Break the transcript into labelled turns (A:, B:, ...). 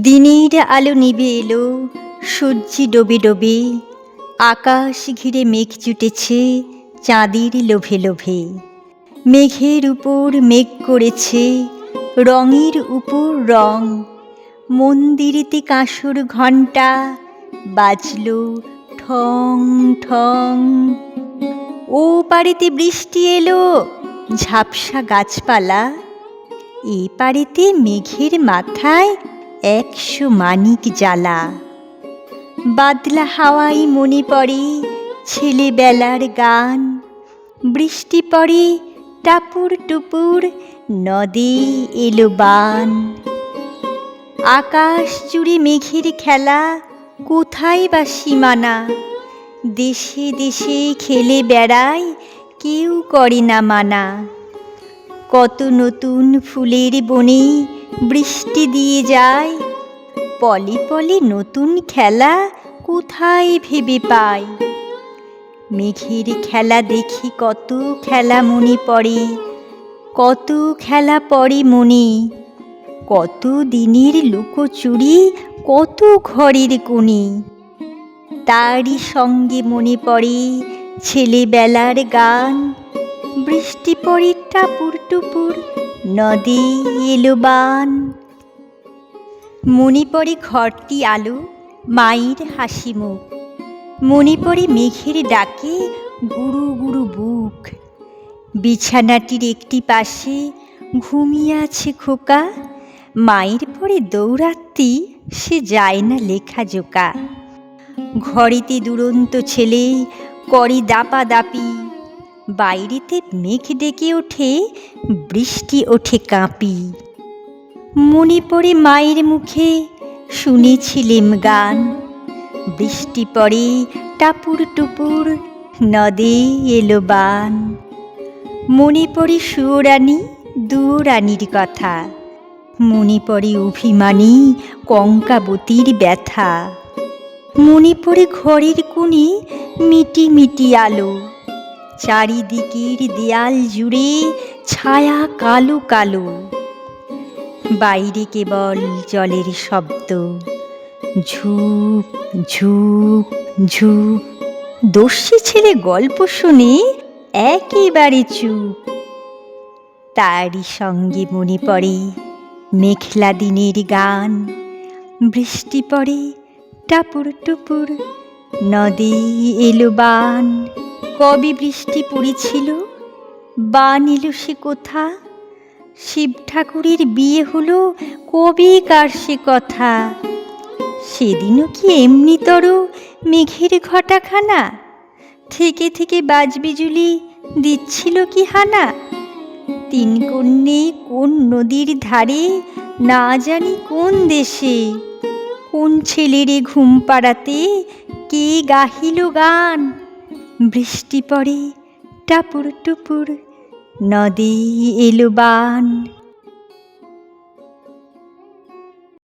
A: দিনের আলো নিভে এলো, সূর্যি ডোবে ডোবে, আকাশ ঘিরে মেঘ জুটেছে চাঁদের লোভে লোভে। মেঘের উপর মেঘ করেছে রঙের উপর রং, মন্দিরেতে কাঁসর ঘণ্টা বাজলো ঠং ঠং। ও পাড়েতে বৃষ্টি এলো, ঝাপসা গাছপালা, এ পাড়েতে মেঘের মাথায় 100 মানিক জ্বালা। বাদলা হাওয়ায় মনে পড়ে ছেলেবেলার গান, বৃষ্টি পড়ে টাপুর টুপুর, নদে এলো বান। আকাশ জুড়ে মেঘের খেলা, কোথায় বা সীমানা, দেশে দেশে খেলে বেড়ায়, কেউ করে না মানা। কত নতুন ফুলের বনে বৃষ্টি দিয়ে যায়, পলে পলে নতুন খেলা কোথায় ভেবে পায়। মেঘের খেলা দেখি কত খেলা মনে পড়ে, কত খেলা পড়ে মনে, কত দিনের লুকোচুরি, কত ঘরের কোণে। তারই সঙ্গে মনে পড়ে ছেলেবেলার গান, বৃষ্টি পড়ে টাপুর টুপুর, নদে এলো বান। মনে পড়ে ঘরটি আলো, মায়ের হাসি মুখ, মনে পড়ে মেঘের ডাকে গুরু গুরু বুক। বিছানাটির একটি পাশে ঘুমিয়ে আছে খোকা, মায়ের পরে দৌড়াত্তি সে যায় না লেখাজোকা। ঘরেতে দুরন্ত ছেলে করে দাপাদাপি, বাইরেতে মেঘ ডেকে ওঠে, বৃষ্টি ওঠে কাঁপি। মনে পড়ে মায়ের মুখে শুনেছিলেম গান, বৃষ্টি পড়ে টাপুর টুপুর, নদে এলো বান। মনে পড়ে সুয়োরানী দুয়োরানীর কথা, মনে পড়ে অভিমানী কঙ্কাবতীর ব্যথা। মনে পড়ে ঘরের কোণে মিটি মিটি আলো, চারিদিকের দেয়াল জুড়ে ছায়া কালো কালো। বাইরে কেবল জলের শব্দ, ঝুপ ঝুপ ঝুপ। দস্যি ছেলে গল্প শুনে একেবারে চুপ। তারই সঙ্গে মনে পড়ে মেঘলা দিনের গান, বৃষ্টি পড়ে টাপুর টুপুর, নদে এলো বান। কবে বৃষ্টি পড়েছিল, বান এলো সে কোথা, শিব ঠাকুরের বিয়ে হলো কবেকার সে কথা। সেদিনও কি এমনিতর মেঘের ঘটাখানা, থেকে থেকে বাজবিজুলি দিচ্ছিল কি হানা। তিন কন্যে কোন নদীর ধারে, না জানি কোন দেশে, কোন ছেলেরে ঘুম পাড়াতে কে গাহিল গান। বৃষ্টি পড়ে টাপুর টুপুর, নদে এলো বান।